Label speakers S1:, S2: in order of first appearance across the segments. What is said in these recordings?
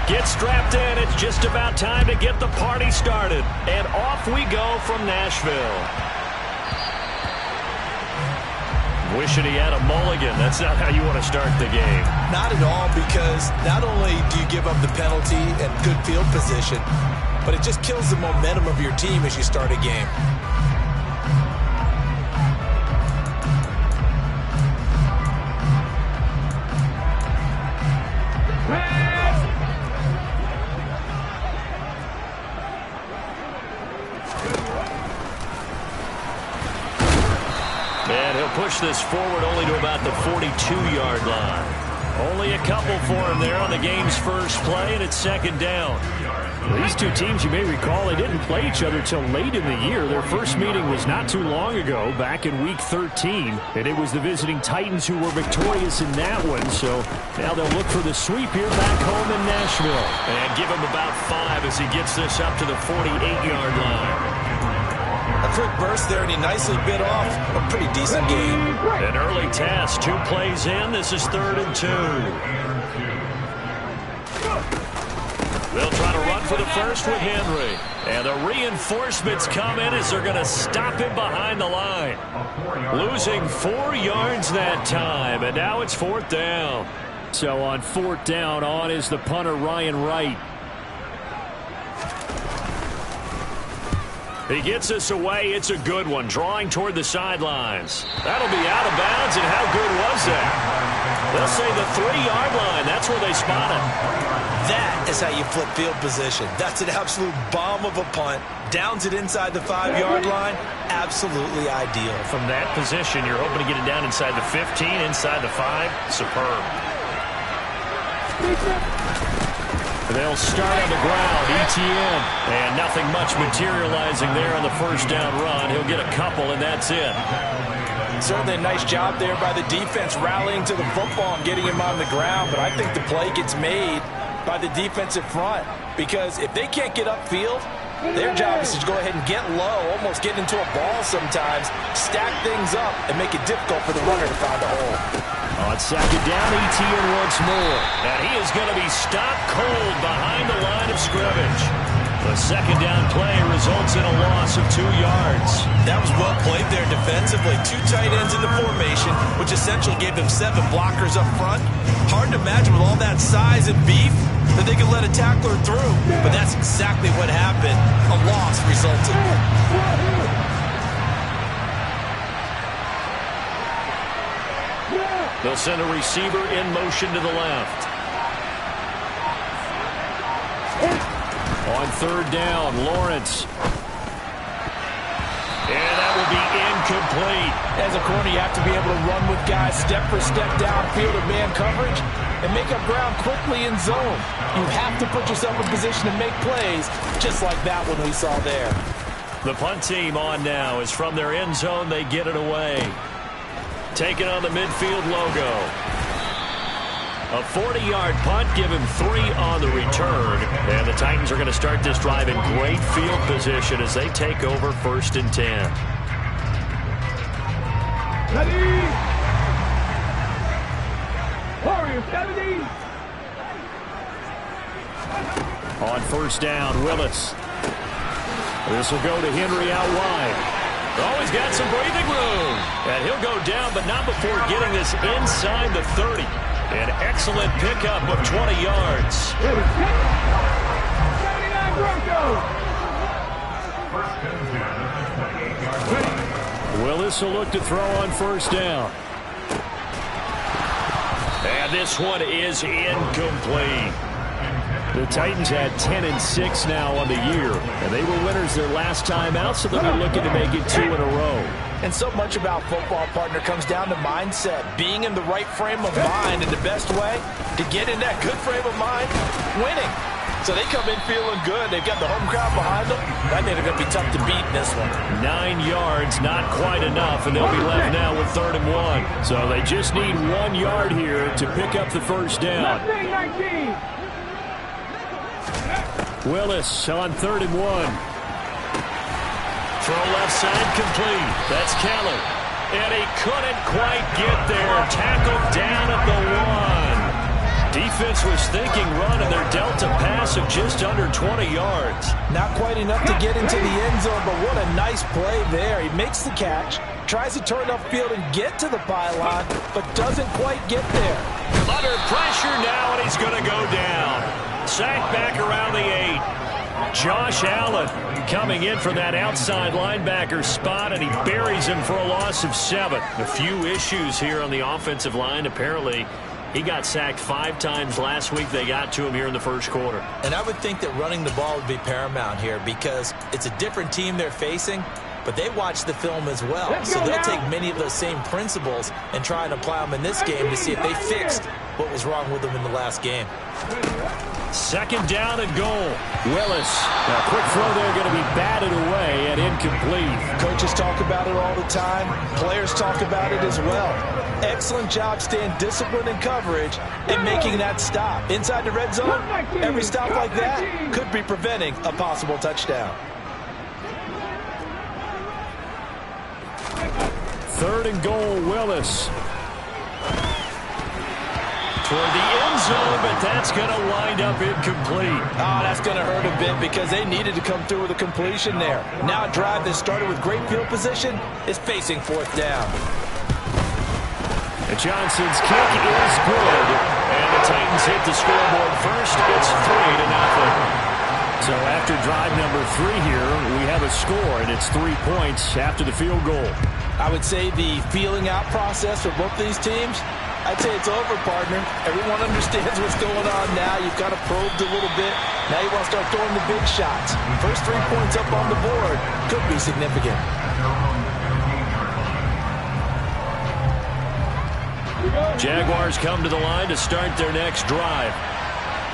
S1: Get strapped in. It's just about time to get the party started. And off we go from Nashville. Wishing he had a mulligan. That's not how you want to start the game.
S2: Not at all, because not only do you give up the penalty and good field position, but it just kills the momentum of your team as you start a game.
S1: And he'll push this forward only to about the 42-yard line. Only a couple for him there on the game's first play, and it's second down.
S3: Well, these two teams, you may recall, they didn't play each other till late in the year. Their first meeting was not too long ago, back in Week 13. And it was the visiting Titans who were victorious in that one. So now they'll look for the sweep here back home in Nashville.
S1: And give him about 5 as he gets this up to the 48-yard line.
S2: A quick burst there, and he nicely bit off a pretty decent gain.
S1: An early test, 2 plays in. This is 3rd and 2. They'll try to run for the first with Henry. And the reinforcements come in as they're going to stop him behind the line. Losing 4 yards that time, and now it's 4th down.
S3: So on 4th down, on is the punter, Ryan Wright.
S1: He gets us away. It's a good one. Drawing toward the sidelines. That'll be out of bounds, and how good was that? They'll say the 3-yard line. That's where they spot him.
S2: That is how you flip field position. That's an absolute bomb of a punt. Downs it inside the 5-yard line. Absolutely ideal.
S1: From that position, you're hoping to get it down inside the 15, inside the 5. Superb.
S3: They'll start on the ground. ETN.
S1: And nothing much materializing there on the first down run. He'll get a couple, and that's it.
S2: Certainly a nice job there by the defense rallying to the football and getting him on the ground. But I think the play gets made by the defensive front, because if they can't get upfield, their job is to go ahead and get low, almost get into a ball sometimes, stack things up, and make it difficult for the runner to find a hole.
S3: On 2nd down, ETN once more.
S1: And he is going to be stopped cold behind the line of scrimmage. The second down play results in a loss of 2 yards.
S2: That was well played there defensively. 2 tight ends in the formation, which essentially gave them 7 blockers up front. Hard to imagine with all that size and beef that they could let a tackler through. But that's exactly what happened. A loss resulted.
S1: They'll send a receiver in motion to the left.
S3: On 3rd down, Lawrence.
S1: And that will be incomplete.
S4: As a corner, you have to be able to run with guys step for step downfield in man coverage and make up ground quickly in zone. You have to put yourself in position to make plays, just like that one we saw there.
S1: The punt team on now. Is from their end zone, they get it away. Taking on the midfield logo. A 40-yard punt, give him 3 on the return. And the Titans are going to start this drive in great field position as they take over 1st and 10.
S5: Ready? Warriors, 70.
S3: On 1st down, Willis. This will go to Henry out wide.
S1: Oh, he's got some breathing room. And he'll go down, but not before getting this inside the 30. An excellent pickup of 20 yards.
S5: 79 Broncos.
S3: Willis will look to throw on 1st down.
S1: And this one is incomplete.
S3: The Titans had 10-6 now on the year, and they were winners their last time out, so they'll be looking to make it 2 in a row.
S4: And so much about football, partner, comes down to mindset, being in the right frame of mind, and the best way to get in that good frame of mind, winning. So they come in feeling good. They've got the home crowd behind them. I think they're going to be tough to beat in this one.
S1: 9 yards, not quite enough, and they'll be left now with 3rd and 1.
S3: So they just need 1 yard here to pick up the first down.
S5: 19.
S3: Willis on 3rd and 1.
S1: Throw left side complete. That's Keller. And he couldn't quite get there. Tackled down at the 1. offense was thinking run, and they're dealt a pass of just under 20 yards.
S4: Not quite enough to get into the end zone, but what a nice play there. He makes the catch, tries to turn upfield and get to the pylon, but doesn't quite get there.
S1: Under pressure now, and he's going to go down. Sacked back around the 8. Josh Allen coming in from that outside linebacker spot, and he buries him for a loss of 7. A few issues here on the offensive line. Apparently, he got sacked 5 times last week. They got to him here in the first quarter.
S4: And I would think that running the ball would be paramount here because it's a different team they're facing, but they watch the film as well. So they'll take many of those same principles and try and apply them in this game to see if they fixed what was wrong with them in the last game.
S1: Second down and goal. Willis. A quick throw there going to be batted away and incomplete.
S4: Coaches talk about it all the time. Players talk about it as well. Excellent job staying disciplined in coverage and making that stop. Inside the red zone, every stop like that could be preventing a possible touchdown.
S3: Third and goal, Willis.
S1: Toward the end zone, but that's going to wind up incomplete.
S4: Oh, that's going to hurt a bit because they needed to come through with a completion there. Now a drive that started with great field position is facing fourth down.
S3: And Johnson's kick is good.
S1: And the Titans hit the scoreboard first. It's 3-0.
S3: So after drive number 3 here, we have a score, and it's 3 points after the field goal.
S4: I would say the feeling out process for both these teams, I'd say it's over, partner. Everyone understands what's going on now. You've got to probe a little bit. Now you want to start throwing the big shots. First 3 points up on the board could be significant.
S1: Jaguars come to the line to start their next drive.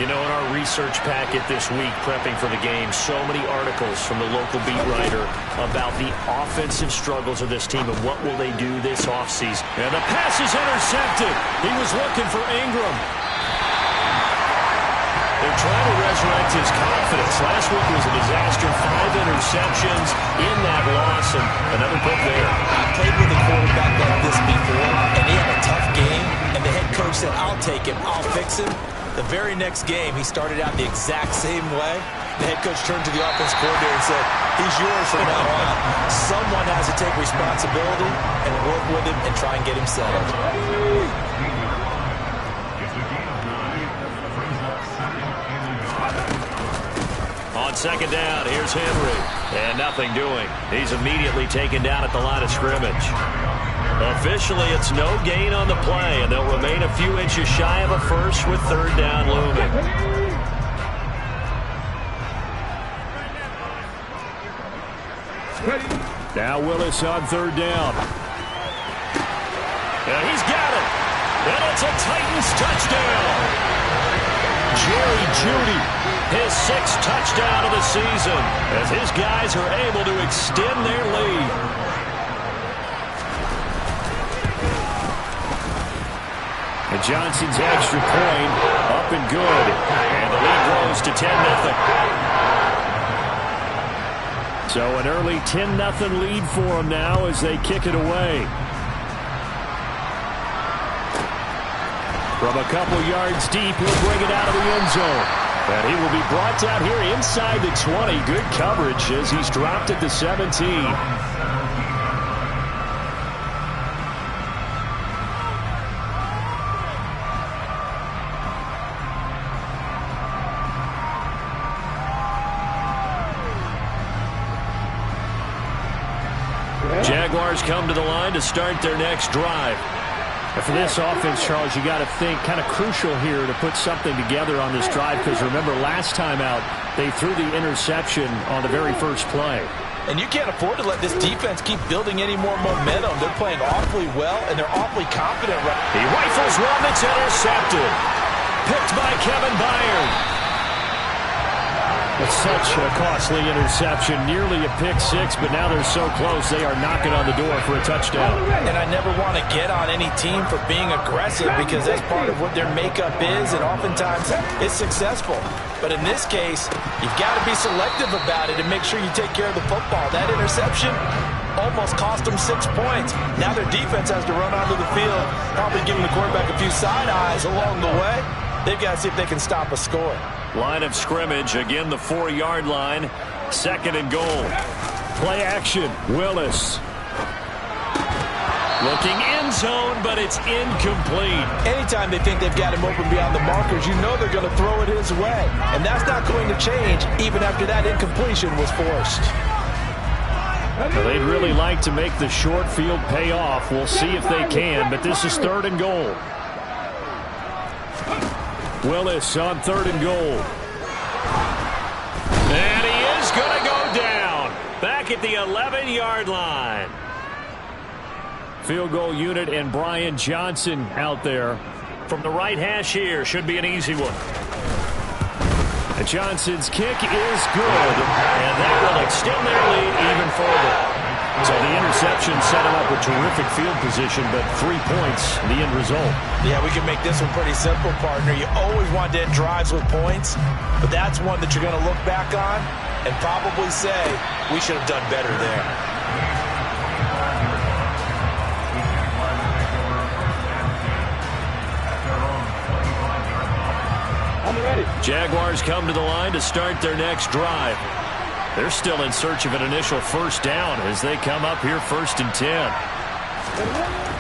S1: You know, in our research packet this week, prepping for the game, so many articles from the local beat writer about the offensive struggles of this team and what will they do this offseason. And the pass is intercepted. He was looking for Ingram. They're trying to resurrect his confidence. Last week was a disaster. 5 interceptions in that loss, and another pick there.
S4: I played with a quarterback like this before, and he had a tough game, and the head coach said, I'll take him, I'll fix him. The very next game, he started out the exact same way. The head coach turned to the offense coordinator and said, he's yours from now on. Someone has to take responsibility and work with him and try and get him settled.
S1: On second down, here's Henry. And nothing doing. He's immediately taken down at the line of scrimmage. Officially, it's no gain on the play, and they'll remain a few inches shy of a first with third down looming.
S3: Now Willis on third down.
S1: And he's got it. And it's a Titans touchdown. Jerry Jeudy, his 6th touchdown of the season, as his guys are able to extend their lead.
S3: And Johnson's extra point up and good.
S1: And the lead grows to 10-0.
S3: So an early 10-0 lead for them now as they kick it away. From a couple yards deep, he'll bring it out of the end zone. And he will be brought down here inside the 20. Good coverage as he's dropped at the 17.
S1: Jaguars come to the line to start their next drive.
S3: And for this offense, Charles, you got to think kind of crucial here to put something together on this drive because remember last time out they threw the interception on the very first play.
S4: And you can't afford to let this defense keep building any more momentum. They're playing awfully well, and they're awfully confident.
S1: He rifles one that's intercepted. Picked by Kevin Byard.
S3: It's such a costly interception, nearly a pick-6, but now they're so close they are knocking on the door for a touchdown.
S4: And I never want to get on any team for being aggressive because that's part of what their makeup is, and oftentimes it's successful. But in this case, you've got to be selective about it and make sure you take care of the football. That interception almost cost them 6 points. Now their defense has to run onto the field, probably giving the quarterback a few side eyes along the way. they've got to see if they can stop a score.
S1: Line of scrimmage, again the 4-yard line. 2nd and goal.
S3: Play action. Willis.
S1: Looking end zone, but it's incomplete.
S4: Anytime they think they've got him open beyond the markers, you know they're going to throw it his way. And that's not going to change even after that incompletion was forced.
S3: Well, they'd really like to make the short field pay off. We'll see if they can, but this is 3rd and goal. Willis on 3rd and goal.
S1: And he is going to go down. Back at the 11-yard line.
S3: Field goal unit and Brian Johnson out there.
S1: From the right hash here, should be an easy one.
S3: And Johnson's kick is good.
S1: And that will extend their lead even further.
S3: So the interception set him up a terrific field position, but 3 points, the end result.
S4: Yeah, we can make this one pretty simple, partner. You always want to end drives with points, but that's one that you're going to look back on and probably say, we should have done better there.
S1: Jaguars come to the line to start their next drive. They're still in search of an initial first down as they come up here 1st and 10.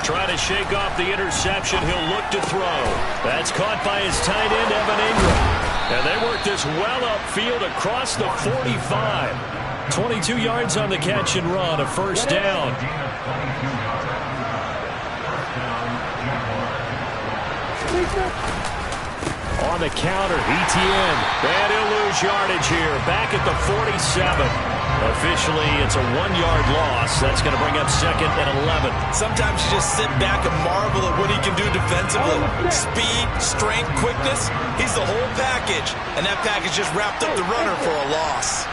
S1: Trying to shake off the interception. He'll look to throw. That's caught by his tight end, Evan Ingram. And they work this well upfield across the 45. 22 yards on the catch and run, a first down.
S3: On the counter, ETN.
S1: And he'll lose yardage here. Back at the 47. Officially, it's a 1-yard loss. That's going to bring up 2nd and 11.
S4: Sometimes you just sit back and marvel at what he can do defensively. Speed, strength, quickness. He's the whole package. And that package just wrapped up the runner for a loss.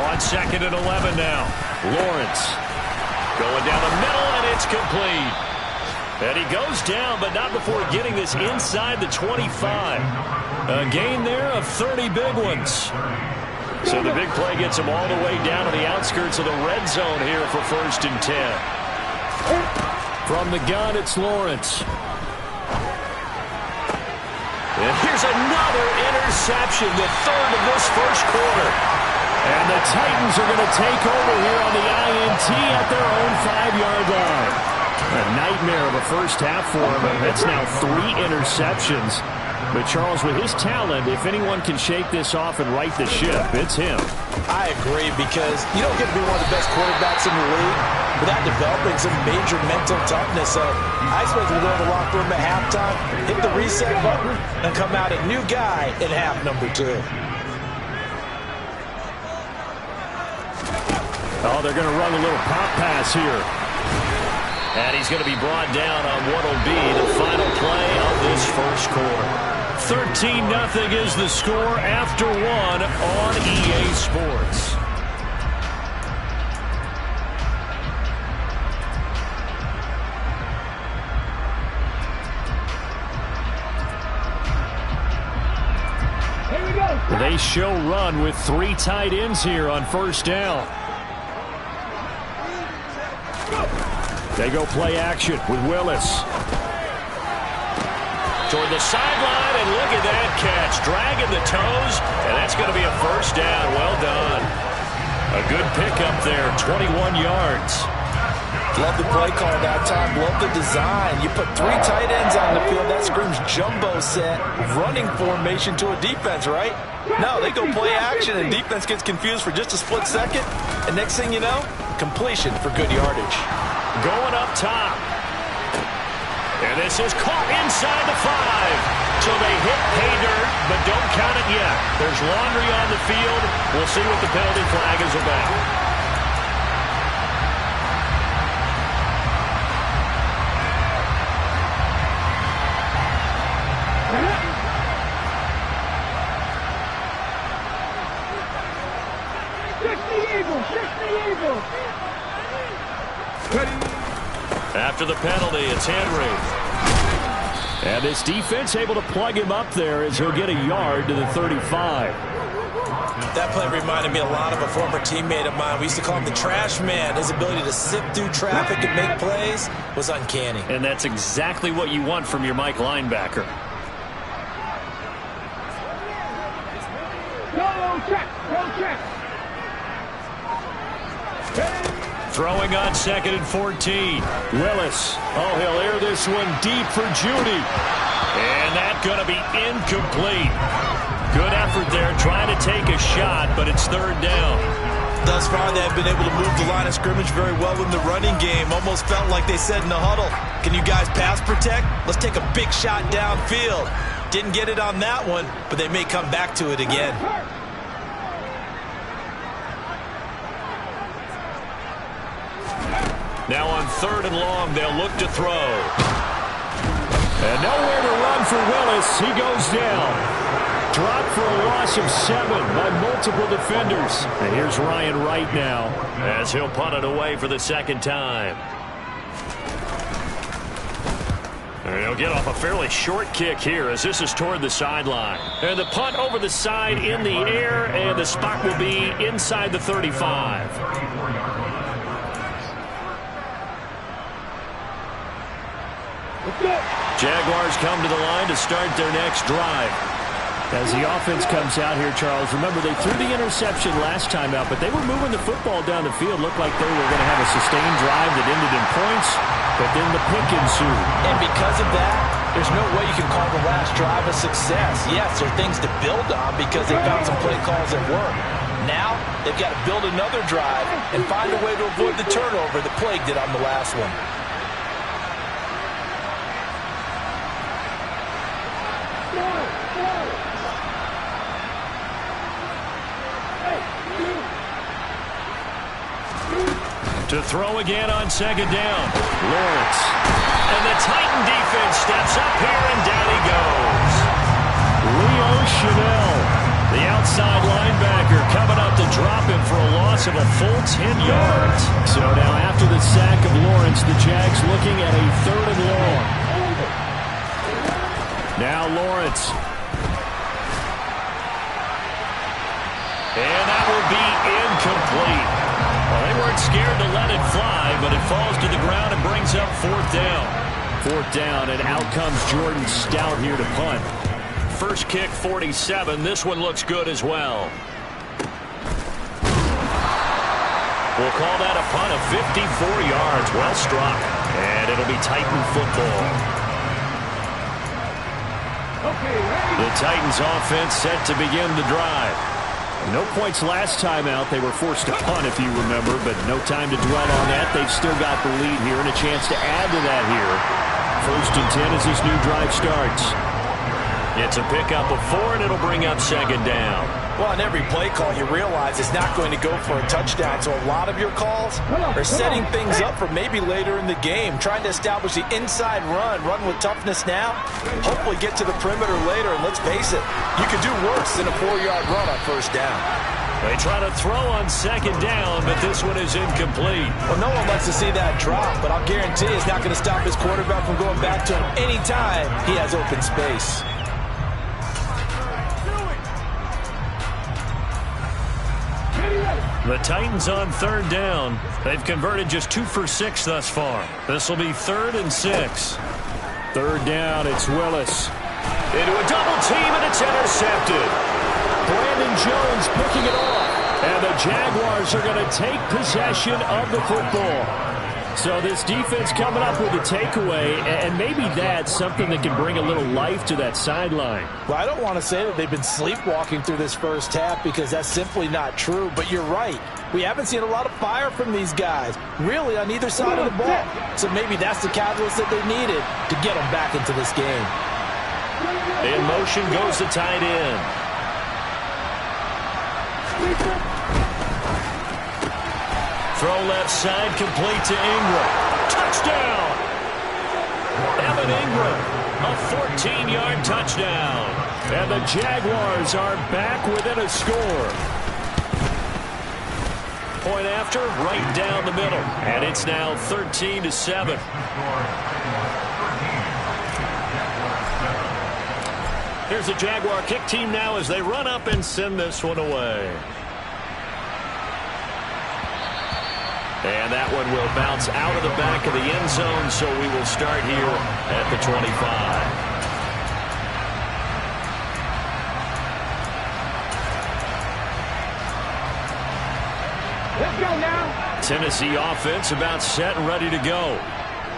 S1: On 2nd and 11 now. Lawrence going down the middle, and it's complete. And he goes down, but not before getting this inside the 25. A gain there of 30 big ones. So the big play gets him all the way down to the outskirts of the red zone here for 1st and 10.
S3: From the gun, it's Lawrence.
S1: And here's another interception, the 3rd of this first quarter.
S3: And the Titans are going to take over here on the INT at their own 5-yard line. A nightmare of a first half for him. That's now 3 interceptions. But Charles, with his talent, if anyone can shake this off and right the ship, it's him.
S4: I agree, because you don't get to be one of the best quarterbacks in the league without developing some major mental toughness. So I expect him to go to the locker room at halftime, hit the reset button, and come out a new guy in half number 2.
S3: Oh, they're going to run a little pop pass here.
S1: And he's going to be brought down on what will be the final play of this first quarter.
S3: 13-0 is the score after 1 on EA Sports.
S5: Here we go.
S3: They show run with 3 tight ends here on first down. They go play action with Willis.
S1: Toward the sideline, and look at that catch. Dragging the toes, and that's going to be a first down. Well done. A good pickup there, 21 yards.
S4: Love the play call that time. Love the design. You put 3 tight ends on the field. That screams jumbo set, running formation to a defense, right? No, they go play action, and defense gets confused for just a split second. And next thing you know, completion for good yardage.
S1: Going up top. And this is caught inside the 5. So they hit pay dirt, but don't count it yet. There's laundry on the field. We'll see what the penalty flag is about. After the penalty, it's Henry.
S3: And this defense able to plug him up there as he'll get a yard to the 35.
S4: That play reminded me a lot of a former teammate of mine. We used to call him the trash man. His ability to sift through traffic and make plays was uncanny.
S1: And that's exactly what you want from your Mike linebacker.
S5: Go check.
S1: Throwing on 2nd and 14.
S3: Willis. Oh, he'll air this one deep for Judy.
S1: And that's going to be incomplete. Good effort there trying to take a shot, but it's 3rd down.
S2: Thus far, they have been able to move the line of scrimmage very well in the running game. Almost felt like they said in the huddle, can you guys pass protect? Let's take a big shot downfield. Didn't get it on that one, but they may come back to it again.
S1: Now on 3rd and long, they'll look to throw.
S3: And nowhere to run for Willis. He goes down. Dropped for a loss of 7 by multiple defenders. And here's Ryan Wright now,
S1: as he'll punt it away for the 2nd time. And he'll get off a fairly short kick here as this is toward the sideline. And the punt over the side in the air, and the spot will be inside the 35. Jaguars come to the line to start their next drive.
S3: As the offense comes out here, Charles, remember they threw the interception last time out, but they were moving the football down the field. Looked like they were going to have a sustained drive that ended in points, but then the pick ensued.
S4: And because of that, there's no way you can call the last drive a success. Yes, there are things to build on because they found some play calls that work. Now, they've got to build another drive and find a way to avoid the turnover that plagued it on the last one.
S1: To throw again on 2nd down. Lawrence. And the Titan defense steps up here, and down he goes.
S3: Leo Chanel,
S1: the outside linebacker, coming up to drop him for a loss of a full 10 yards.
S3: So now after the sack of Lawrence, the Jags looking at a 3rd and long. Now Lawrence.
S1: And that will be incomplete. Well, they weren't scared to let it fly, but it falls to the ground and brings up 4th down.
S3: 4th down, and out comes Jordan Stout here to punt.
S1: First kick, 47. This one looks good as well. We'll call that a punt of 54 yards. Well struck. And it'll be Titan football. The Titans offense set to begin the drive.
S3: No points last time out. They were forced to punt, if you remember, but no time to dwell on that. They've still got the lead here and a chance to add to that here. 1st and 10 as this new drive starts.
S1: It's a pickup of 4, and it'll bring up 2nd down.
S4: Well, on every play call, you realize it's not going to go for a touchdown, so a lot of your calls are setting things up for maybe later in the game, trying to establish the inside run with toughness now, hopefully get to the perimeter later, and let's face it, you could do worse than a 4-yard run on 1st down.
S1: They try to throw on 2nd down, but this one is incomplete.
S4: Well, no one likes to see that drop, but I'll guarantee it's not going to stop his quarterback from going back to him anytime he has open space.
S1: The Titans on 3rd down. They've converted just 2 for 6 thus far. This will be 3rd and 6.
S3: 3rd down, it's Willis.
S1: Into a double team, and it's intercepted.
S3: Brandon Jones picking it off. And the Jaguars are going to take possession of the football. So this defense coming up with a takeaway, and maybe that's something that can bring a little life to that sideline.
S4: Well, I don't want to say that they've been sleepwalking through this first half because that's simply not true, but you're right. We haven't seen a lot of fire from these guys, really, on either side of the ball. So maybe that's the catalyst that they needed to get them back into this game.
S1: In motion goes the tight end. Throw left side, complete to Ingram. Touchdown! Evan Ingram, a 14-yard touchdown.
S3: And the Jaguars are back within a score.
S1: Point after, right down the middle. And it's now 13-7. Here's the Jaguar kick team now as they run up and send this one away. And that one will bounce out of the back of the end zone, so we will start here at the 25.
S5: go now.
S1: Tennessee offense about set and ready to go.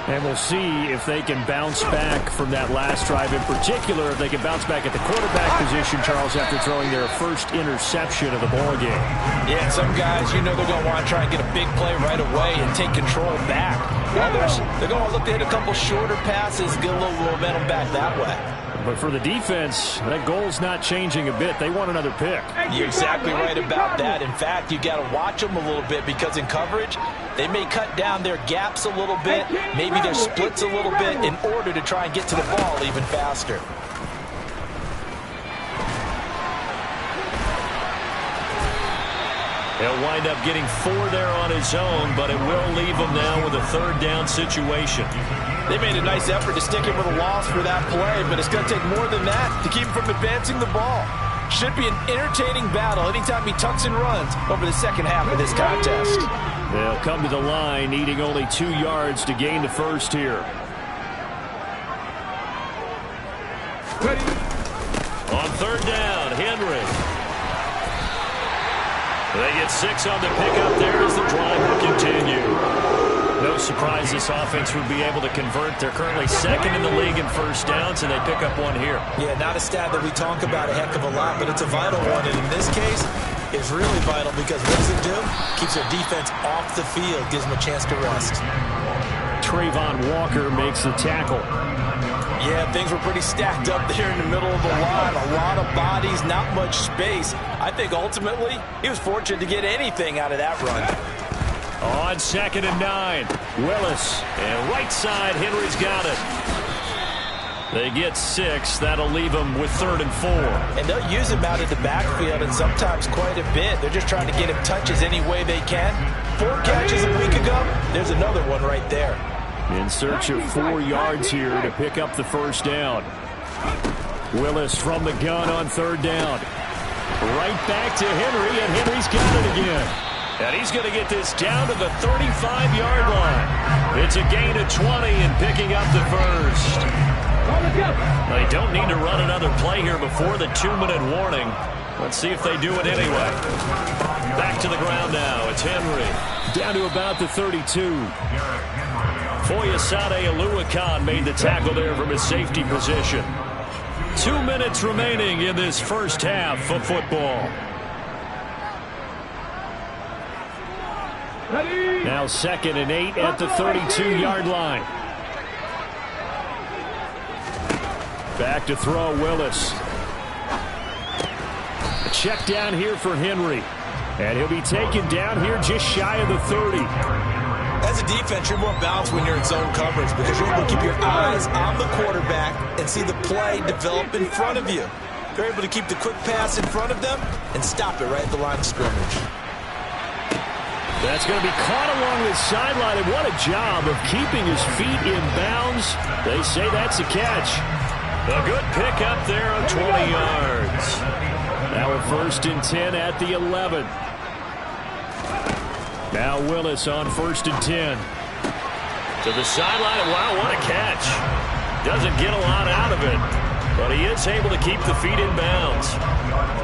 S3: And we'll see if they can bounce back from that last drive. In particular, if they can bounce back at the quarterback position, Charles, after throwing their first interception of the ball game.
S2: Yeah, some guys, you know they're going to want to try and get a big play right away and take control back. Others, they're going to look to hit a couple shorter passes, get a little momentum back that way.
S3: But for the defense, that goal's not changing a bit. They want another pick.
S2: You're exactly right about that. In fact, you got to watch them a little bit because in coverage, they may cut down their gaps a little bit, maybe their splits a little bit in order to try and get to the ball even faster.
S1: He'll wind up getting 4 there on his own, but it will leave him now with a third down situation.
S2: They made a nice effort to stick him with a loss for that play, but it's going to take more than that to keep him from advancing the ball. Should be an entertaining battle anytime he tucks and runs over the second half of this contest.
S3: They'll come to the line needing only 2 yards to gain the first here.
S1: On third down, Henry. They get 6 on the pickup there as the drive will continue. No surprise this offense would be able to convert. They're currently second in the league in first downs, and they pick up 1 here.
S2: Yeah, not a stat that we talk about a heck of a lot, but it's a vital one. And in this case, it's really vital because what does it do? Keeps their defense off the field, gives them a chance to rest.
S3: Trayvon Walker makes the tackle.
S2: Yeah, things were pretty stacked up there in the middle of the line. A lot of bodies, not much space. I think ultimately he was fortunate to get anything out of that run.
S1: On 2nd and 9, Willis. And right side, Henry's got it. They get 6. That'll leave them with 3rd and 4.
S2: And they'll use him out of the backfield and sometimes quite a bit. They're just trying to get him touches any way they can. 4 catches a week ago. There's another one right there.
S3: In search of 4 yards here to pick up the first down. Willis from the gun on 3rd down. Right back to Henry, and Henry's got it again.
S1: And he's going to get this down to the 35-yard line. It's a gain of 20 and picking up the first. They don't need to run another play here before the 2-minute warning. Let's see if they do it anyway. Back to the ground now. It's Henry.
S3: Down to about the 32.
S1: Foyesade Oluwakan made the tackle there from his safety position. 2 minutes remaining in this first half of football.
S3: Now 2nd and 8 at the 32-yard line. Back to throw, Willis. A check down here for Henry. And he'll be taken down here just shy of the 30.
S2: As a defense, you're more balanced when you're in zone coverage because you're able to keep your eyes on the quarterback and see the play develop in front of you. They're able to keep the quick pass in front of them and stop it right at the line of scrimmage.
S3: That's going to be caught along the sideline, and what a job of keeping his feet in bounds. They say that's a catch.
S1: A good pickup there of 20 yards.
S3: Now a 1st and 10 at the 11. Now Willis on 1st and 10.
S1: To the sideline, and wow, what a catch. Doesn't get a lot out of it, but he is able to keep the feet in bounds.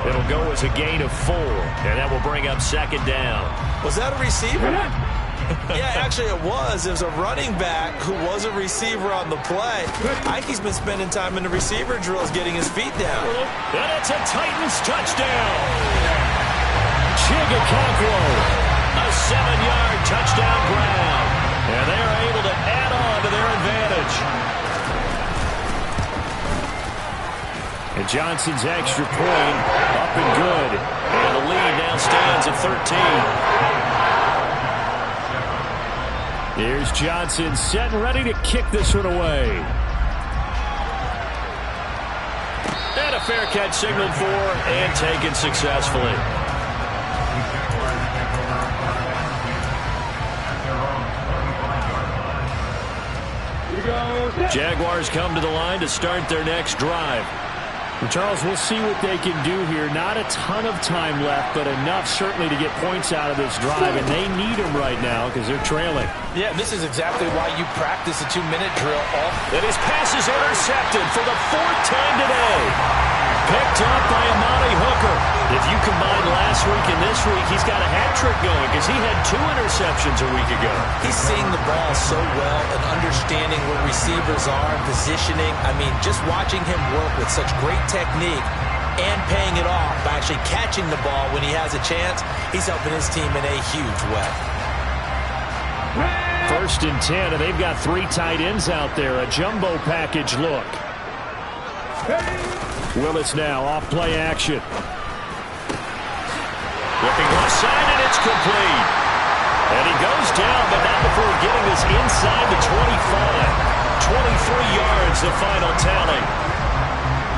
S1: It'll go as a gain of 4, and that will bring up 2nd down.
S2: Was that a receiver? Yeah, actually it was. It was a running back who was a receiver on the play. Ike's been spending time in the receiver drills getting his feet down.
S1: And it's a Titans touchdown.
S3: Chigakonkwo.
S1: A 7-yard touchdown grab. And they are able to add on to their advantage.
S3: And Johnson's extra point up and good.
S1: And the lead now stands at 13.
S3: Here's Johnson set and ready to kick this one away.
S1: And a fair catch signaled for and taken successfully. Jaguars come to the line to start their next drive.
S3: Charles, we'll see what they can do here. Not a ton of time left, but enough certainly to get points out of this drive, and they need them right now because they're trailing.
S2: Yeah, this is exactly why you practice a 2-minute drill.
S1: And his pass is intercepted for the 4th time today. Picked up by Amani Hooker. If you combine last week and this week, he's got a hat trick going because he had 2 interceptions a week ago.
S4: He's seeing the ball so well and understanding where receivers are and positioning. I mean, just watching him work with such great technique and paying it off by actually catching the ball when he has a chance, he's helping his team in a huge way.
S3: 1st and 10, and they've got 3 tight ends out there. A jumbo package look. Willis now off play action.
S1: Looking left side, and it's complete. And he goes down, but not before getting this inside the 25. 23 yards, the final tally.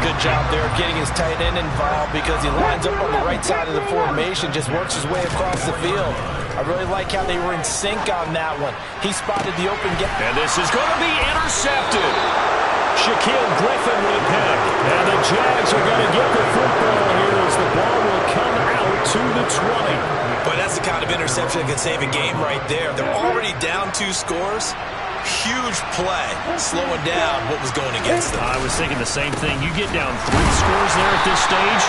S4: Good job there getting his tight end involved because he lines up on the right side of the formation, just works his way across the field. I really like how they were in sync on that one. He spotted the open gap.
S1: And this is going to be intercepted. Shaquille Griffin with a pick. And the Jags are going to get the football here as the ball will come out to the 20.
S4: But that's the kind of interception that can save a game right there. They're already down 2 scores. Huge play, slowing down what was going against them.
S3: I was thinking the same thing. You get down 3 scores there at this stage,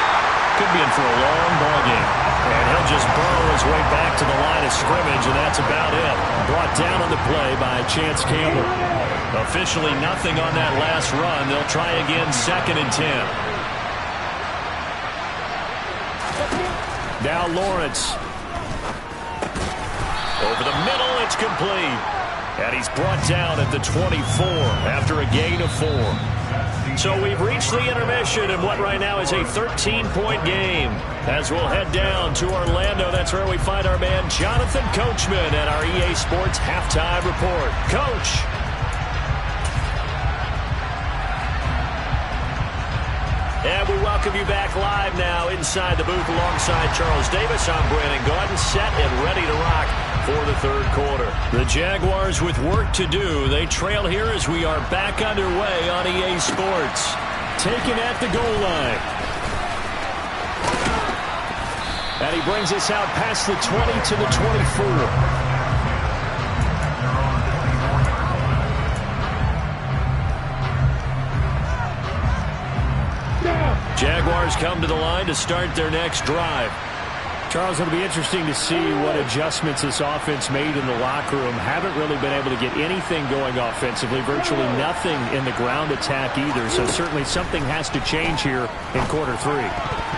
S3: could be in for a long ball game. And he'll just burrow his way back to the line of scrimmage, and that's about it. Brought down on the play by Chance Campbell.
S1: Officially nothing on that last run. They'll try again 2nd and 10.
S3: Now Lawrence.
S1: Over the middle, it's complete. And he's brought down at the 24 after a gain of 4. So we've reached the intermission in what right now is a 13-point game. As we'll head down to Orlando, that's where we find our man Jonathan Coachman at our EA Sports Halftime Report. Coach. And we welcome you back live now inside the booth alongside Charles Davis. I'm Brandon Gaudin, set and ready to rock for the 3rd quarter. The Jaguars with work to do. They trail here as we are back underway on EA Sports. Taken at the goal line. And he brings us out past the 20 to the 24. Jaguars come to the line to start their next drive.
S3: Charles, it'll be interesting to see what adjustments this offense made in the locker room. Haven't really been able to get anything going offensively. Virtually nothing in the ground attack either. So certainly something has to change here in quarter 3.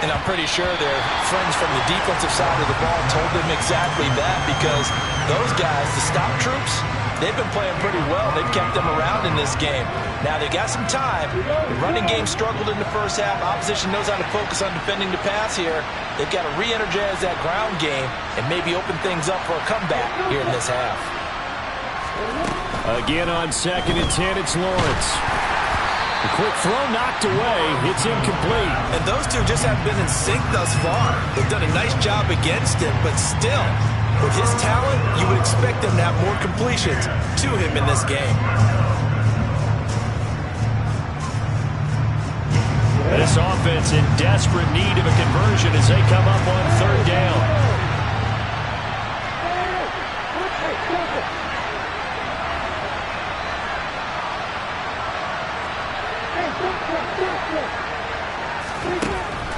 S4: And I'm pretty sure their friends from the defensive side of the ball told them exactly that, because those guys, the stop troops, they've been playing pretty well. They've kept them around in this game. Now they got some time. The running game struggled in the first half. Opposition knows how to focus on defending the pass here. They've got to re-energize that ground game and maybe open things up for a comeback here in this half.
S3: Again on 2nd and 10, it's Lawrence. A quick throw knocked away. It's incomplete.
S4: And those two just haven't been in sync thus far. They've done a nice job against him, but still, with his talent, you would expect them to have more completions to him in this game.
S1: This offense in desperate need of a conversion as they come up on 3rd down.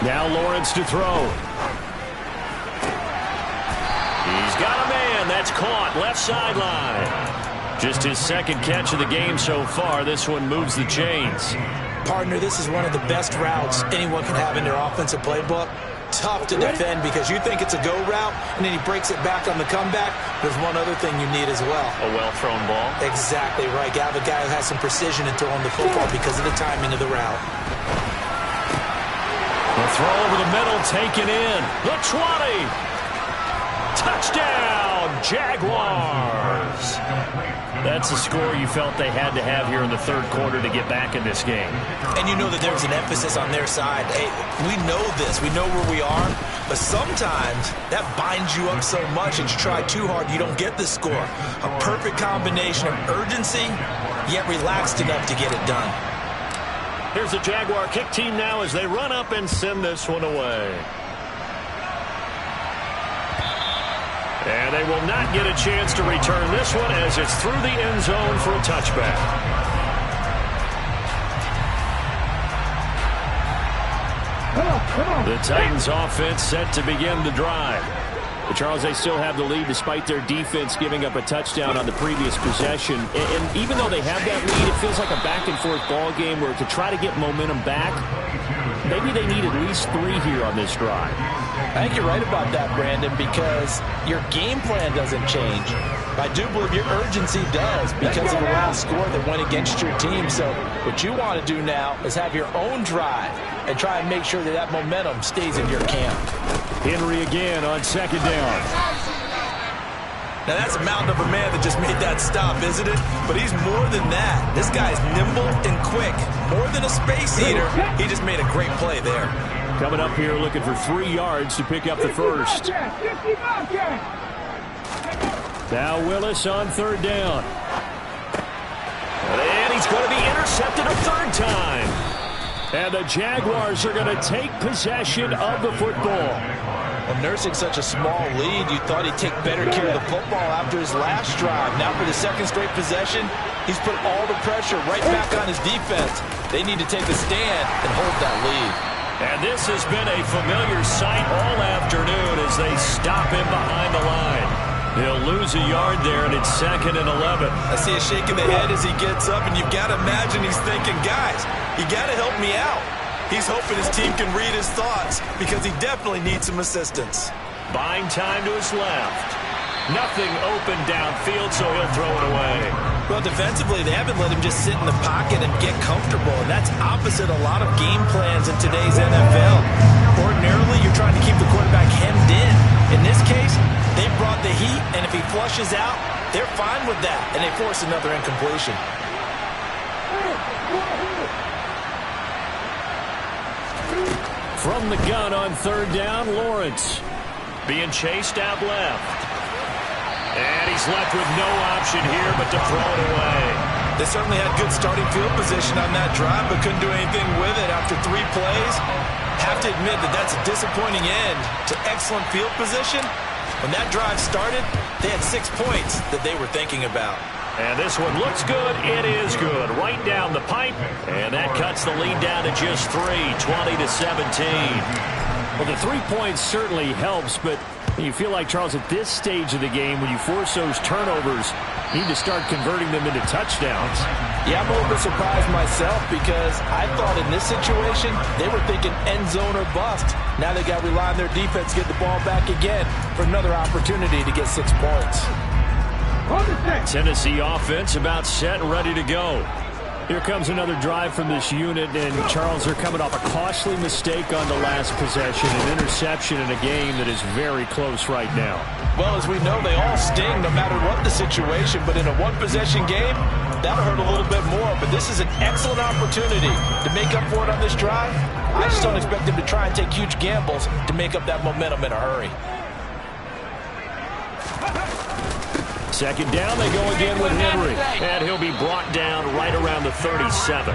S1: Now Lawrence to throw. He's got a man. That's caught. Left sideline. Just his 2nd catch of the game so far. This one moves the chains.
S4: Partner, this is one of the best routes anyone can have in their offensive playbook. Tough to defend because you think it's a go route, and then he breaks it back on the comeback. There's one other thing you need as well.
S1: A well-thrown ball.
S4: Exactly right. You have a guy who has some precision in throwing the football because of the timing of the route.
S1: The throw over the middle, taken in. The 20. Touchdown, Jaguars. That's the score you felt they had to have here in the 3rd quarter to get back in this game.
S4: And you know that there's an emphasis on their side. Hey, we know this. We know where we are. But sometimes that binds you up so much and you try too hard, you don't get the score. A perfect combination of urgency, yet relaxed enough to get it done.
S1: Here's the Jaguar kick team now as they run up and send this one away. And they will not get a chance to return this one as it's through the end zone for a touchback. The Titans offense set to begin the drive. But Charles, they still have the lead despite their defense giving up a touchdown on the previous possession. And even though they have that lead, it feels like a back-and-forth ball game where to try to get momentum back, maybe they need at least 3 here on this drive.
S4: I think you're right about that, Brandon, because your game plan doesn't change. I do believe your urgency does because of the last score that went against your team. So what you want to do now is have your own drive and try and make sure that that momentum stays in your camp.
S3: Henry again on 2nd down.
S2: Now, that's a mountain of a man that just made that stop, isn't it? But he's more than that. This guy's nimble and quick. More than a space eater, he just made a great play there.
S3: Coming up here looking for 3 yards to pick up the first. Now Willis on 3rd down.
S1: And he's going to be intercepted a 3rd time.
S3: And the Jaguars are going to take possession of the football.
S4: Well, nursing such a small lead, you thought he'd take better care of the football after his last drive. Now for the 2nd straight possession, he's put all the pressure right back on his defense. They need to take a stand and hold that lead.
S1: And this has been a familiar sight all afternoon as they stop him behind the line. He'll lose a yard there, and it's 2nd and 11.
S2: I see a shake in the head as he gets up, and you've got to imagine he's thinking, guys, you got to help me out. He's hoping his team can read his thoughts because he definitely needs some assistance.
S1: Buying time to his left. Nothing open downfield, so he'll throw it away.
S4: Well, defensively, they haven't let him just sit in the pocket and get comfortable, and that's opposite a lot of game plans in today's NFL. Ordinarily, you're trying to keep the quarterback hemmed in. In this case, they brought the heat, and if he flushes out, they're fine with that, and they force another incompletion.
S3: From the gun on 3rd down, Lawrence.
S1: Being chased out left. And he's left with no option here but to throw it away.
S2: They certainly had good starting field position on that drive, but couldn't do anything with it after 3 plays. Have to admit that that's a disappointing end to excellent field position. When that drive started, they had 6 points that they were thinking about.
S1: And this one looks good. It is good. Right down the pipe. And that cuts the lead down to just 3, 20-17.
S3: Well, the 3 points certainly helps, but you feel like, Charles, at this stage of the game, when you force those turnovers, you need to start converting them into touchdowns.
S4: Yeah, I'm a little bit surprised myself because I thought in this situation, they were thinking end zone or bust. Now they got to rely on their defense to get the ball back again for another opportunity to get 6 points.
S1: Tennessee offense about set and ready to go.
S3: Here comes another drive from this unit, and Charles, are coming off a costly mistake on the last possession, an interception in a game that is very close right now.
S4: Well, as we know, they all sting no matter what the situation, but in a one-possession game, that'll hurt a little bit more. But this is an excellent opportunity to make up for it on this drive. I just don't expect them to try and take huge gambles to make up that momentum in a hurry.
S3: 2nd down, they go again with Henry.
S1: And he'll be brought down right around the 37.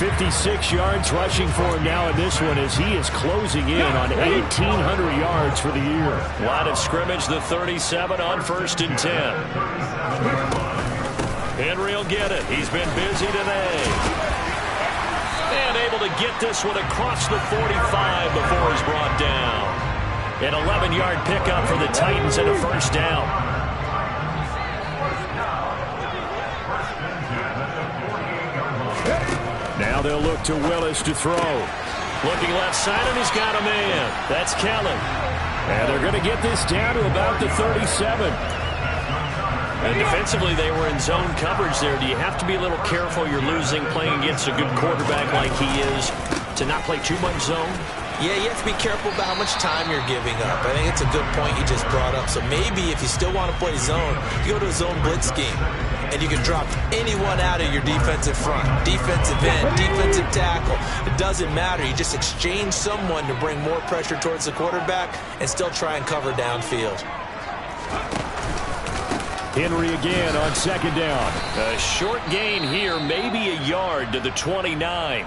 S3: 56 yards rushing for him now in this one as he is closing in on 1,800 yards for the year.
S1: Line of scrimmage, the 37 on 1st and 10. Henry will get it. He's been busy today. And able to get this one across the 45 before he's brought down. An 11-yard pickup for the Titans and a 1st down.
S3: Now they'll look to Willis to throw.
S1: Looking left side, and he's got a man. That's Kelly.
S3: And they're going to get this down to about the 37.
S1: And defensively, they were in zone coverage there. Do you have to be a little careful? You're losing playing against a good quarterback like he is to not play too much zone?
S4: Yeah, you have to be careful about how much time you're giving up. I think it's a good point you just brought up. So maybe if you still want to play zone, you go to a zone blitz scheme. And you can drop anyone out of your defensive front. Defensive end, defensive tackle. It doesn't matter. You just exchange someone to bring more pressure towards the quarterback and still try and cover downfield.
S3: Henry again on 2nd down.
S1: A short gain here, maybe a yard to the 29.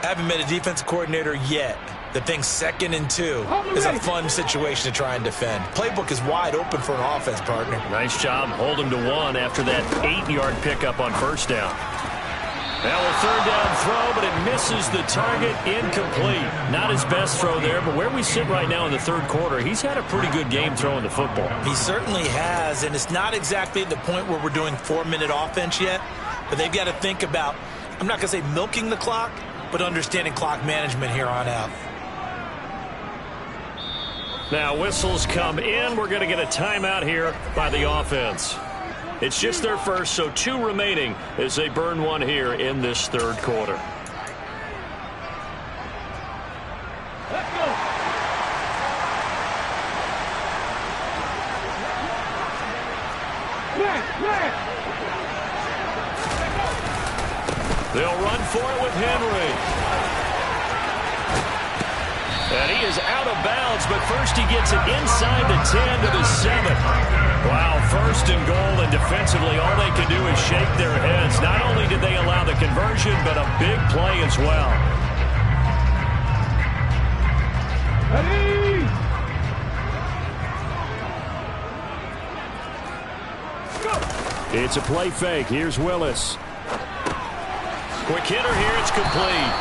S2: Haven't met a defensive coordinator yet that thinks 2nd and 2 is a fun situation to try and defend. Playbook is wide open for an offense, partner.
S1: Nice job holding to 1 after that 8-yard pickup on 1st down. Now a third down throw, but it misses the target. Incomplete. Not his best throw there, but where we sit right now in the third quarter, he's had a pretty good game throwing the football.
S4: He certainly has, and it's not exactly at the point where we're doing 4-minute offense yet, but they've got to think about, I'm not going to say milking the clock, but understanding clock management here on out.
S1: Now whistles come in. We're going to get a timeout here by the offense. It's just their first, so 2 remaining as they burn one here in this third quarter.
S5: Let's go.
S1: They'll run for it with Henry. And he is out of bounds, but first he gets it inside the 10 to the 7. Wow, first and goal, and defensively all they can do is shake their heads. Not only did they allow the conversion, but a big play as well.
S5: Ready? Go.
S3: It's a play fake. Here's Willis.
S1: Quick hitter here. It's complete.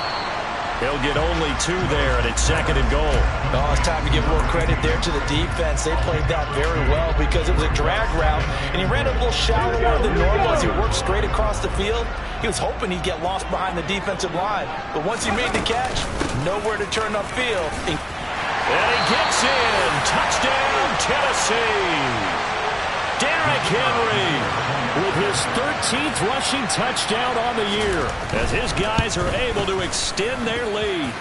S1: He'll get only 2 there, and it's second and goal.
S4: Oh, it's time to give more credit there to the defense. They played that very well because it was a drag route, and he ran a little shallower than normal as he worked straight across the field. He was hoping he'd get lost behind the defensive line, but once he made the catch, nowhere to turn upfield.
S1: And he gets in. Touchdown, Tennessee. Derrick Henry with his 13th rushing touchdown on the year as his guys are able to extend their lead.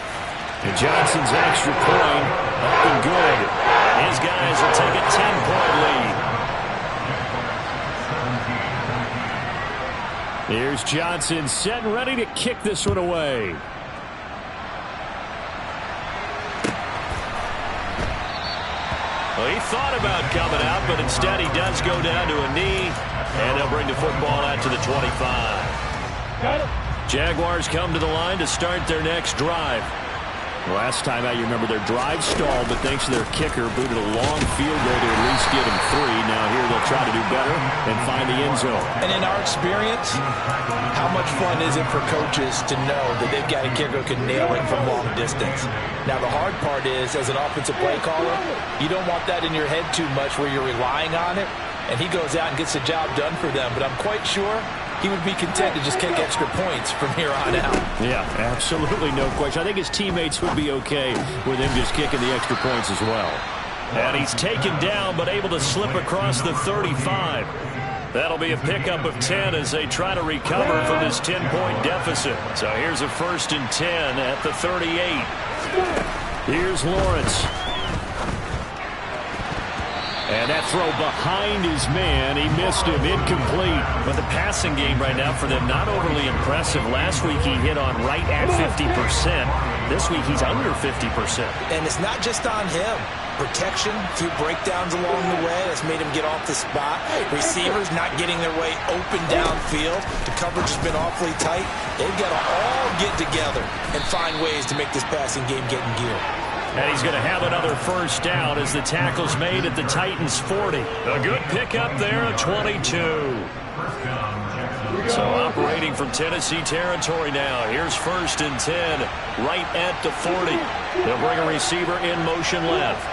S3: And Johnson's extra point up and good.
S1: His guys will take a 10-point lead.
S3: Here's Johnson set and ready to kick this one away.
S1: Well, he thought about coming out, but instead he does go down to a knee, and they'll bring the football out to the 25. Jaguars come to the line to start their next drive.
S3: Last time out, you remember their drive stalled, but thanks to their kicker, booted a long field goal to at least get him 3. Now here they'll try to do better and find the end zone.
S4: And in our experience, how much fun is it for coaches to know that they've got a kicker who can nail it from long distance? Now the hard part is, as an offensive play caller, you don't want that in your head too much where you're relying on it, and he goes out and gets the job done for them. But I'm quite sure he would be content to just kick extra points from here on out.
S3: Yeah, absolutely no question. I think his teammates would be okay with him just kicking the extra points as well.
S1: And he's taken down, but able to slip across the 35. That'll be a pickup of 10 as they try to recover from this 10-point deficit. So here's a 1st and 10 at the 38.
S3: Here's Lawrence. And that throw behind his man, he missed him, incomplete.
S1: But the passing game right now for them, not overly impressive. Last week he hit on right at 50%. This week he's under 50%.
S4: And it's not just on him. Protection, a few breakdowns along the way. That's made him get off the spot. Receivers not getting their way open downfield. The coverage has been awfully tight. They've got to all get together and find ways to make this passing game get in gear.
S1: And he's going to have another 1st down as the tackle's made at the Titans' 40. A good pickup there, a 22. So operating from Tennessee territory now. Here's 1st and 10, right at the 40. They'll bring a receiver in motion left.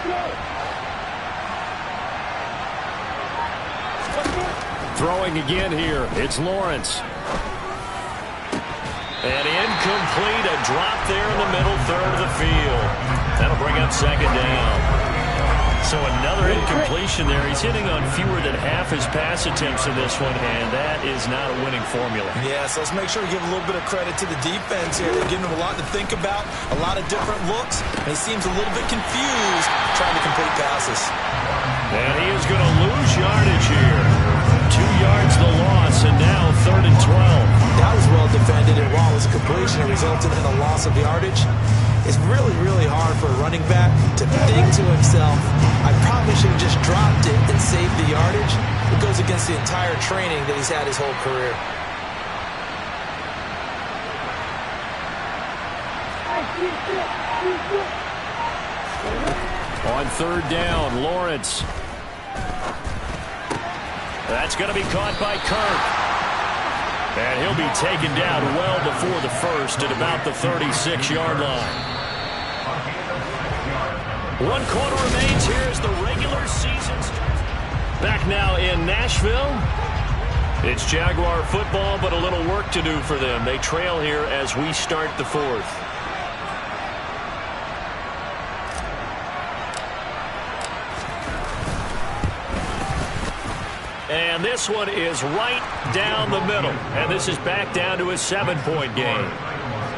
S3: Throwing again here. It's Lawrence.
S1: And incomplete, a drop there in the middle third of the field. That'll bring up 2nd down. So another incompletion there. He's hitting on fewer than half his pass attempts in this one, and that is not a winning formula.
S4: Yeah, so let's make sure we give a little bit of credit to the defense here. They're giving him a lot to think about, a lot of different looks, and he seems a little bit confused trying to complete passes.
S1: And he is going to lose yardage here. 2 yards the loss, and now 3rd and 12.
S4: That was well defended, and while it was a completion, it resulted in a loss of yardage. It's really, really hard for a running back to think to himself, I probably should have just dropped it and saved the yardage. It goes against the entire training that he's had his whole career.
S3: On 3rd down, Lawrence.
S1: That's going to be caught by Kirk. And he'll be taken down well before the first at about the 36-yard line. 1 quarter remains here as the regular season starts. Back now in Nashville. It's Jaguar football, but a little work to do for them. They trail here as we start the fourth. And this one is right down the middle. And this is back down to a 7-point game.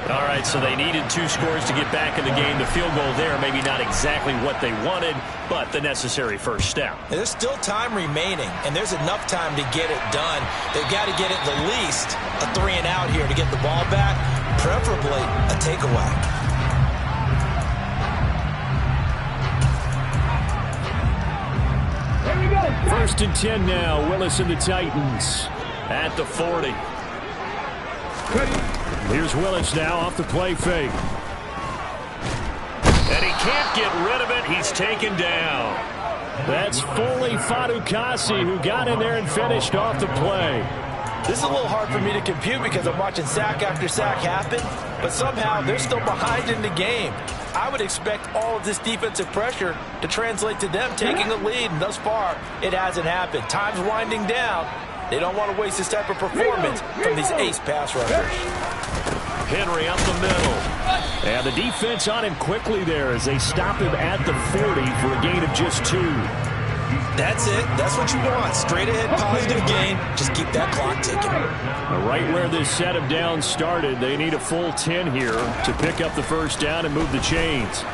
S1: All right, so they needed 2 scores to get back in the game. The field goal there, maybe not exactly what they wanted, but the necessary first step.
S4: There's still time remaining, and there's enough time to get it done. They've got to get it the least a 3-and-out here to get the ball back, preferably a takeaway.
S3: First and 10 now. Willis and the Titans
S1: At the 40.
S3: Here's Willis now off the play fake.
S1: And he can't get rid of it. He's taken down.
S3: That's Foley Fadukasi who got in there and finished off the play.
S4: This is a little hard for me to compute because I'm watching sack after sack happen, but somehow they're still behind in the game. I would expect all of this defensive pressure to translate to them taking a lead, and thus far, it hasn't happened. Time's winding down. They don't want to waste this type of performance from these ace pass rushers.
S1: Henry up the middle.
S3: And the defense on him quickly there as they stop him at the 40 for a gain of just 2.
S4: That's it. That's what you want. Straight ahead positive gain. Just keep that clock ticking.
S3: Right where this set of downs started, they need a full 10 here to pick up the first down and move the chains.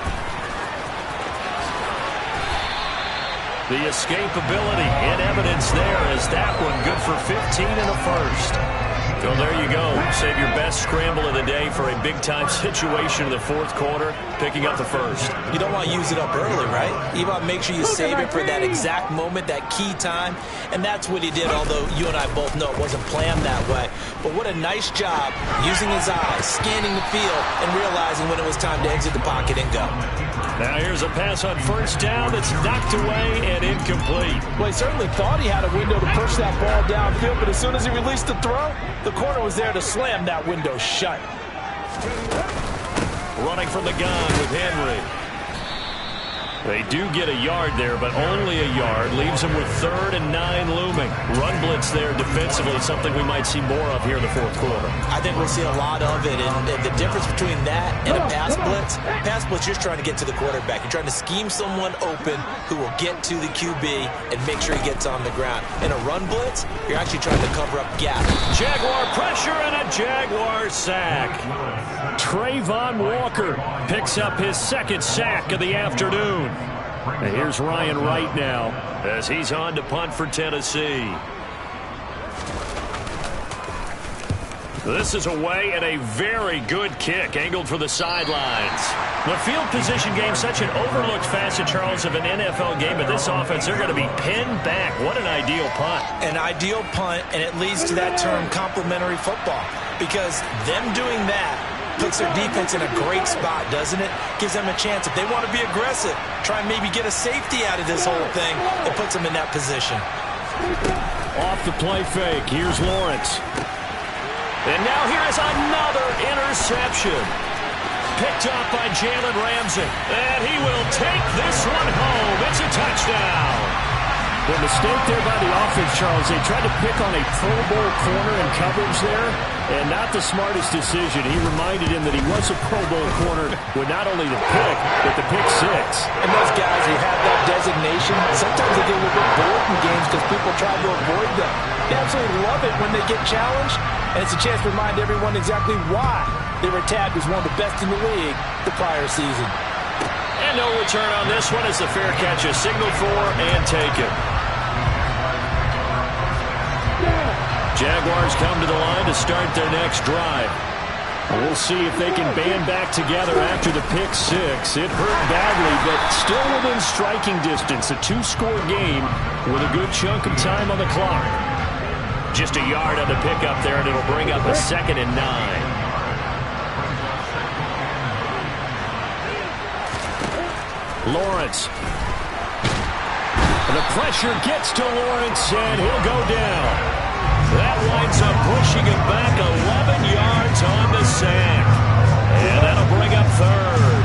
S1: The escapability in evidence there as that one good for 15 in the first. So there you go. Save your best scramble of the day for a big-time situation in the fourth quarter, picking up the first.
S4: You don't want to use it up early, right? You want to make sure you save it for that exact moment, that key time. And that's what he did, although you and I both know it wasn't planned that way. But what a nice job using his eyes, scanning the field, and realizing when it was time to exit the pocket and go.
S1: Now here's a pass on first down that's knocked away and incomplete.
S2: Well, he certainly thought he had a window to push that ball downfield, but as soon as he released the throw, the corner was there to slam that window shut.
S1: Running from the gun with Henry. They do get a yard there, but only a yard. Leaves them with 3rd and 9 looming. Run blitz there defensively, something we might see more of here in the fourth quarter.
S4: I think we'll see a lot of it, and the difference between that and a pass blitz, you're trying to get to the quarterback. You're trying to scheme someone open who will get to the QB and make sure he gets on the ground. In a run blitz, you're actually trying to cover up gaps.
S1: Jaguar pressure and a Jaguar sack.
S3: Trayvon Walker picks up his 2nd sack of the afternoon. And here's Ryan Wright now
S1: as he's on to punt for Tennessee. This is away and a very good kick angled for the sidelines. The field position game, such an overlooked facet, Charles, of an NFL game, but this offense, they're going to be pinned back. What an ideal punt.
S4: An ideal punt, and it leads to that term complementary football, because them doing that puts their defense in a great spot, doesn't it? Gives them a chance. If they want to be aggressive, try and maybe get a safety out of this whole thing, it puts them in that position.
S3: Off the play fake, here's Lawrence.
S1: And now here is another interception. Picked up by Jalen Ramsey. And he will take this one home. It's a touchdown.
S3: The mistake there by the offense, Charles, they tried to pick on a Pro Bowl corner in coverage there, and not the smartest decision. He reminded him that he was a Pro Bowl corner with not only the pick, but the pick 6.
S4: And those guys who have that designation, sometimes they get a little bit bored in games because people try to avoid them. They absolutely love it when they get challenged, and it's a chance to remind everyone exactly why they were tagged as one of the best in the league the prior season.
S1: And no return on this one as the fair catch is signaled for and taken. Jaguars come to the line to start their next drive.
S3: We'll see if they can band back together after the pick 6. It hurt badly, but still within striking distance. A 2-score game with a good chunk of time on the clock.
S1: Just a yard on the pickup there, and it'll bring up a 2nd and 9.
S3: Lawrence. And the pressure gets to Lawrence, and he'll go down. That
S1: winds up pushing him back 11 yards on the sack. And that'll bring up third.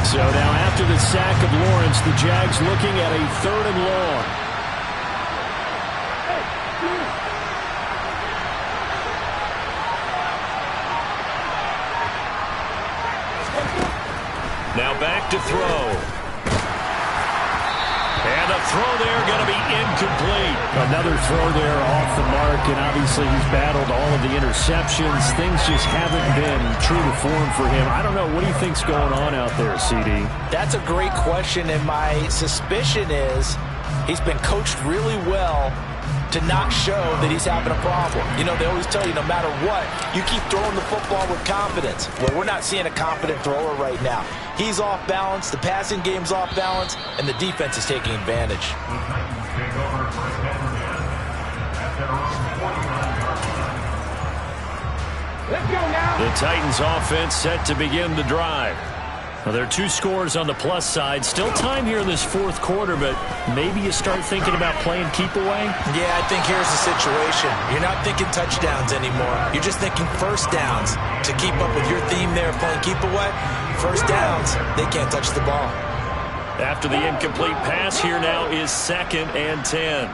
S3: So now after the sack of Lawrence, the Jags looking at a 3rd and long.
S1: Now back to throw. And a throw there going to be incomplete.
S3: Another throw there off the mark, and obviously he's battled all of the interceptions. Things just haven't been true to form for him. I don't know. What do you think's going on out there, CD?
S4: That's a great question, and my suspicion is he's been coached really well to not show that he's having a problem. You know, they always tell you no matter what, you keep throwing the football with confidence. Well, we're not seeing a confident thrower right now. He's off balance, the passing game's off balance, and the defense is taking advantage.
S5: Let's go now.
S1: The Titans offense set to begin the drive. Well, there are 2 scores on the plus side. Still time here in this 4th quarter, but maybe you start thinking about playing keep away?
S4: Yeah, I think here's the situation. You're not thinking touchdowns anymore. You're just thinking first downs. To keep up with your theme there, playing keep away, first downs, they can't touch the ball.
S1: After the incomplete pass, here now is 2nd and 10.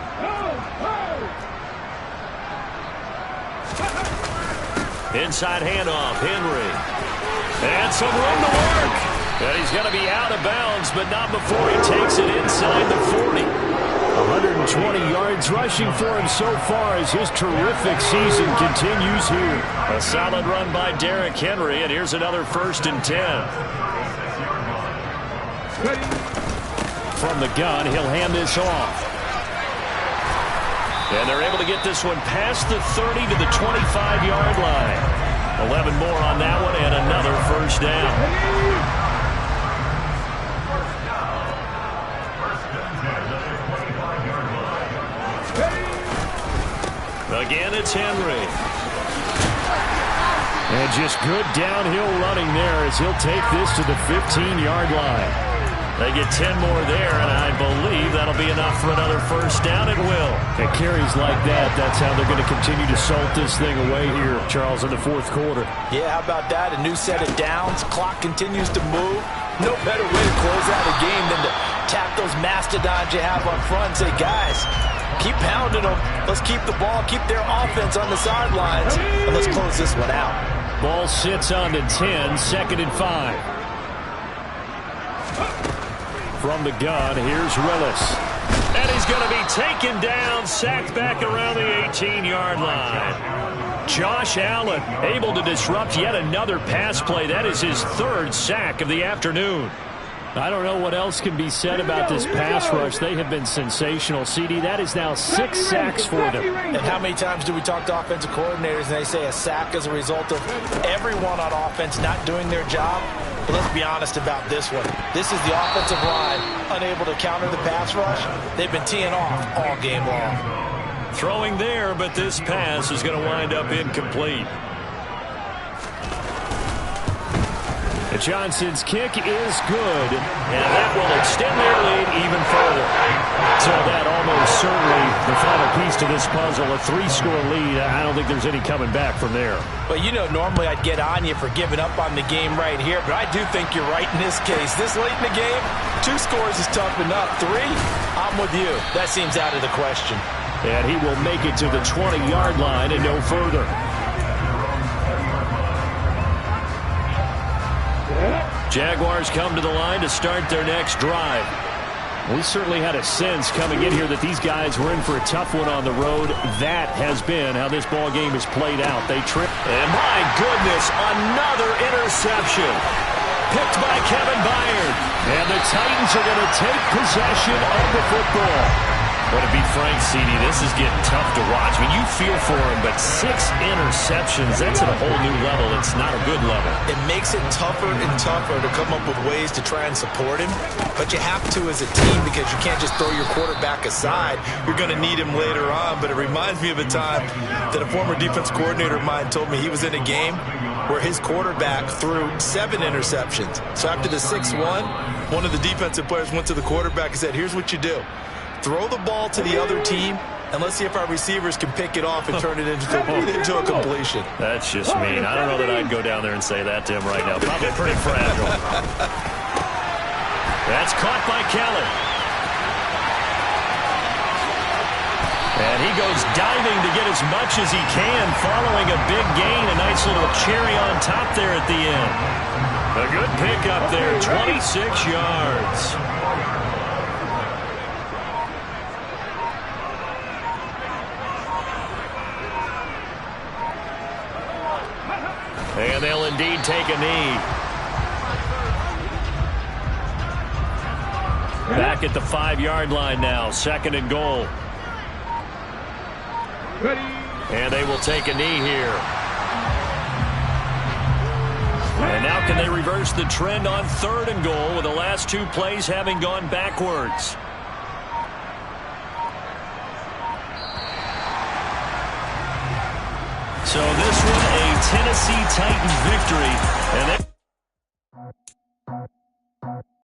S1: Inside handoff, Henry. And some room to work. And he's going to be out of bounds, but not before he takes it inside the 40.
S3: 120 yards rushing for him so far as his terrific season continues here.
S1: A solid run by Derrick Henry, and here's another 1st and 10.
S3: From the gun, he'll hand this off.
S1: And they're able to get this one past the 30 to the 25-yard line. 11 more on that one and another 1st down. Again, it's Henry.
S3: And just good downhill running there as he'll take this to the 15-yard line.
S1: They get 10 more there, and I believe that'll be enough for another 1st down. It will.
S3: At carries like that, that's how they're going to continue to salt this thing away here, Charles, in the 4th quarter.
S4: Yeah, how about that? A new set of downs. Clock continues to move. No better way to close out a game than to tap those mastodons you have up front and say, guys, keep pounding them. Let's keep the ball, keep their offense on the sidelines, and let's close this one out.
S3: Ball sits on the 10, 2nd and 5. From the gun, here's Willis.
S1: And he's going to be taken down, sacked back around the 18-yard line. Josh Allen able to disrupt yet another pass play. That is his 3rd sack of the afternoon.
S3: I don't know what else can be said about this pass rush. They have been sensational. CD, that is now 6 sacks for them.
S4: And how many times do we talk to offensive coordinators and they say a sack as a result of everyone on offense not doing their job? But let's be honest about this one. This is the offensive line unable to counter the pass rush. They've been teeing off all game long.
S1: Throwing there, but this pass is going to wind up incomplete.
S3: Johnson's kick is good.
S1: And that will extend their lead even further.
S3: So that almost certainly the final piece to this puzzle, a 3-score lead. I don't think there's any coming back from there.
S4: But, you know, normally I'd get on you for giving up on the game right here, but I do think you're right in this case. This late in the game, 2 scores is tough enough. 3, I'm with you. That seems out of the question.
S3: And he will make it to the 20-yard line and no further.
S1: Jaguars come to the line to start their next drive.
S3: We certainly had a sense coming in here that these guys were in for a tough one on the road. That has been how this ball game has played out. They trip.
S1: And my goodness, another interception. Picked by Kevin Byard.
S3: And the Titans are going to take possession of the football.
S1: But to be frank, CD, this is getting tough to watch. I mean, you feel for him, but 6 interceptions, that's at a whole new level. It's not a good level.
S4: It makes it tougher and tougher to come up with ways to try and support him. But you have to as a team because you can't just throw your quarterback aside. You're going to need him later on. But it reminds me of a time that a former defense coordinator of mine told me he was in a game where his quarterback threw 7 interceptions. So after the 6-1, one of the defensive players went to the quarterback and said, here's what you do. Throw the ball to the other team
S2: And let's see if our receivers can pick it off and turn it into a completion.
S1: That's just mean. I don't know that I'd go down there and say that to him right now. Probably pretty fragile. That's caught by Kelly. And he goes diving to get as much as he can, following a big gain. A nice little cherry on top there at the end. A good pickup there, 26 yards. And they'll indeed take a knee. Back at the 5-yard line now, 2nd and goal. And they will take a knee here. And now can they reverse the trend on 3rd and goal with the last 2 plays having gone backwards? So this one, a Tennessee Titans victory. And